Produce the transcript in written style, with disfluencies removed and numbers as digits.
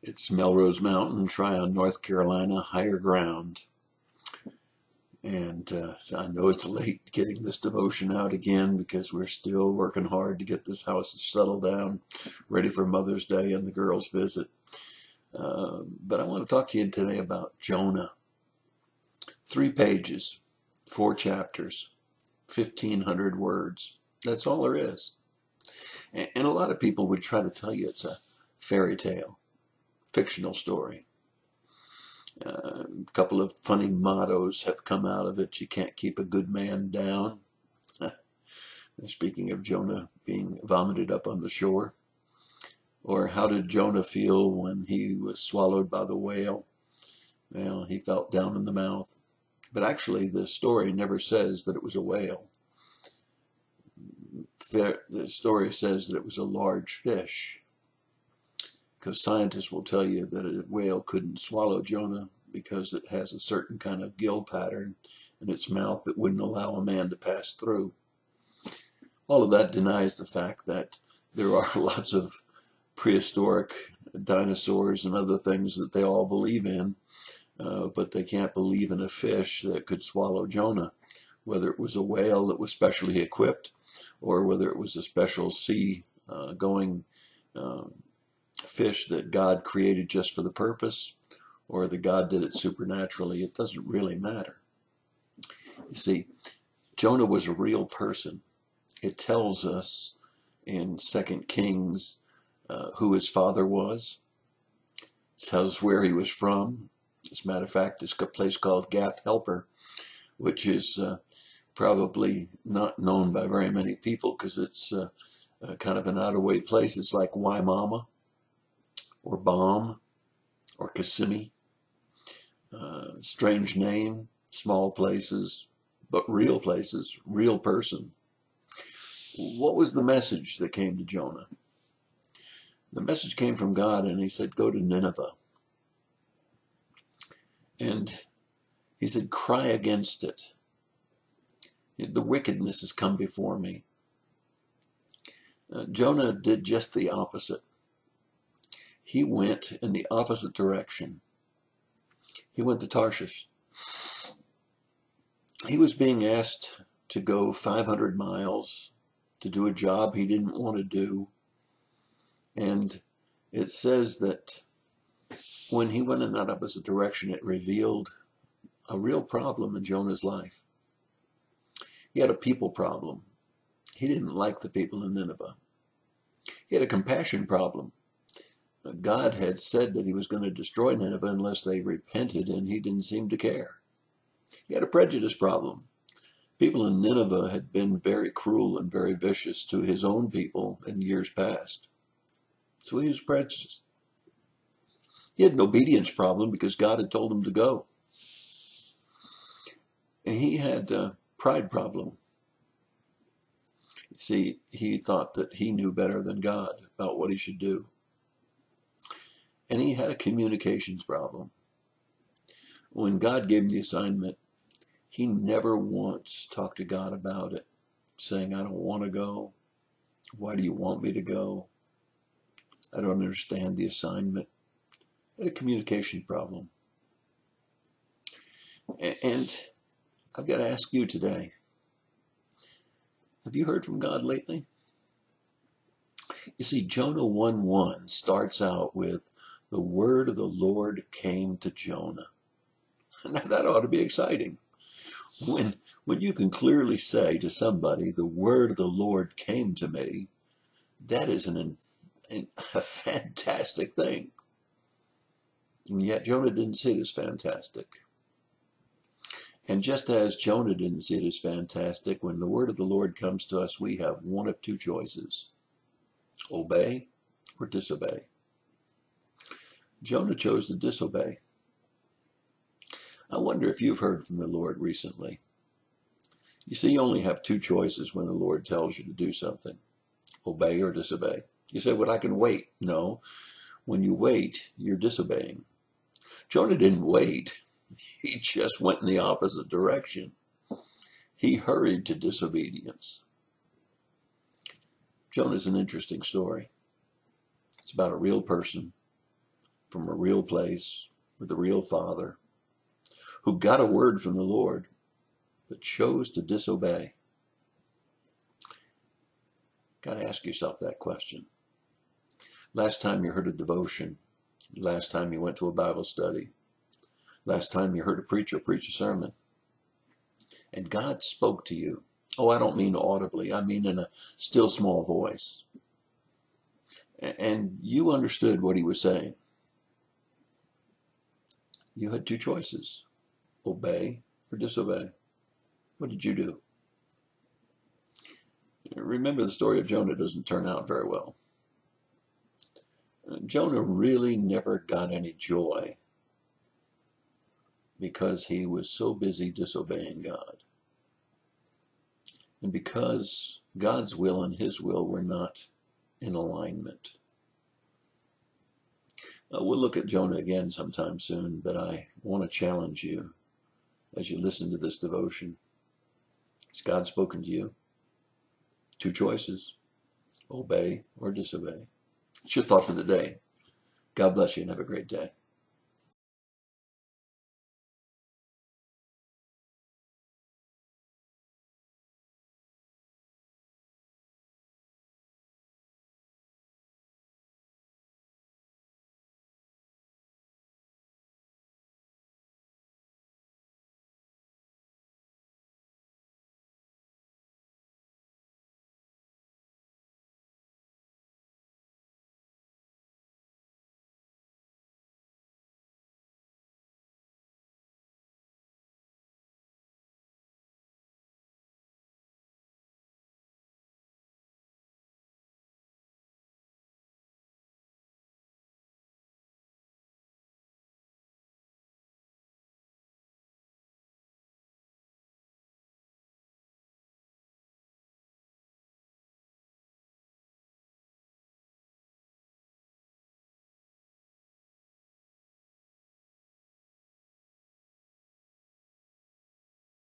It's Melrose Mountain, Tryon, North Carolina, higher ground. And so I know it's late getting this devotion out again because we're still working hard to get this house settled down, ready for Mother's Day and the girls' visit. But I want to talk to you today about Jonah. 3 pages, 4 chapters, 1,500 words. That's all there is. And a lot of people would try to tell you it's a fairy tale, fictional story. A couple of funny mottos have come out of it. You can't keep a good man down. Speaking of Jonah being vomited up on the shore. Or how did Jonah feel when he was swallowed by the whale? Well, he felt down in the mouth. But actually, the story never says that it was a whale. The story says that it was a large fish. Because scientists will tell you that a whale couldn't swallow Jonah because it has a certain kind of gill pattern in its mouth that wouldn't allow a man to pass through. All of that denies the fact that there are lots of prehistoric dinosaurs and other things that they all believe in, but they can't believe in a fish that could swallow Jonah, whether it was a whale that was specially equipped or whether it was a special sea-going fish that God created just for the purpose, or that God did it supernaturally. It doesn't really matter. You see, Jonah was a real person. It tells us in 2 Kings who his father was. It tells where he was from. As a matter of fact, it's a place called Gath Helper, which is probably not known by very many people because it's kind of an out-of-way place. It's like Waimama, or Baum, or Kissimmee. Strange name, small places, but real places, real person. What was the message that came to Jonah? The message came from God, and he said, go to Nineveh. And he said, cry against it. The wickedness has come before me. Jonah did just the opposite. He went in the opposite direction. He went to Tarshish. He was being asked to go 500 miles to do a job he didn't want to do. And it says that when he went in that opposite direction, it revealed a real problem in Jonah's life. He had a people problem. He didn't like the people in Nineveh. He had a compassion problem. God had said that he was going to destroy Nineveh unless they repented, and he didn't seem to care. He had a prejudice problem. People in Nineveh had been very cruel and very vicious to his own people in years past. So he was prejudiced. He had an obedience problem because God had told him to go. And he had a pride problem. You see, he thought that he knew better than God about what he should do. And he had a communications problem. When God gave him the assignment, he never once talked to God about it, saying, I don't want to go. Why do you want me to go? I don't understand the assignment. He had a communication problem. And I've got to ask you today, have you heard from God lately? You see, Jonah 1:1 starts out with, the word of the Lord came to Jonah. Now that ought to be exciting. When you can clearly say to somebody, the word of the Lord came to me, that is a fantastic thing. And yet Jonah didn't see it as fantastic. And just as Jonah didn't see it as fantastic, when the word of the Lord comes to us, we have one of 2 choices: obey or disobey. Jonah chose to disobey. I wonder if you've heard from the Lord recently. You see, you only have 2 choices when the Lord tells you to do something: obey or disobey. You say, well, I can wait. No, when you wait, you're disobeying. Jonah didn't wait. He just went in the opposite direction. He hurried to disobedience. Jonah's an interesting story. It's about a real person from a real place with a real father who got a word from the Lord but chose to disobey. Got to ask yourself that question. Last time you heard a devotion, last time you went to a Bible study, last time you heard a preacher preach a sermon, and God spoke to you. Oh, I don't mean audibly, I mean in a still small voice. And you understood what he was saying. You had two choices, obey or disobey. What did you do? Remember, the story of Jonah doesn't turn out very well. Jonah really never got any joy because he was so busy disobeying God. And because God's will and his will were not in alignment. We'll look at Jonah again sometime soon, but I want to challenge you as you listen to this devotion. Has God spoken to you? Two choices, obey or disobey. It's your thought for the day. God bless you and have a great day.